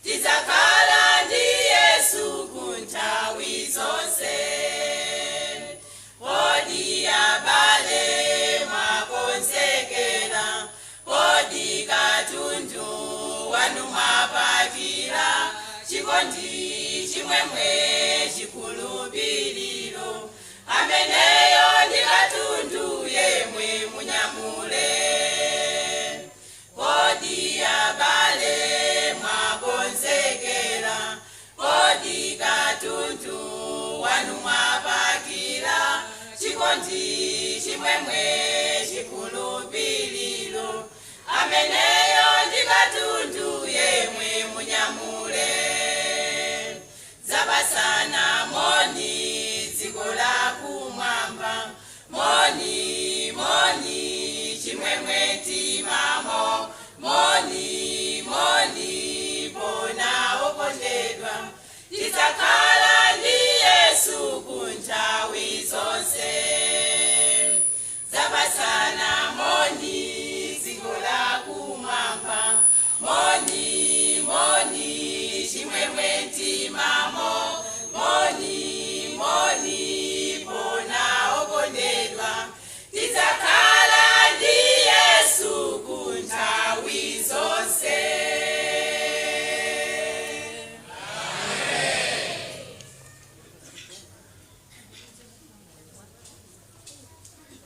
tizakhala ndi Yesu kunthawi zonse. Kodi abale mwakonzekera, kodi katundu wanu mwapakira, chikondi chimwemwe chikhulupiriro, ameneyo ndi katundu yemwe munyamule. Kodi abale mwakonzekera, kodi katundu wanu mwapakira, chikondi chimwemwe chikhulupiriro, ameneyo ndi katundu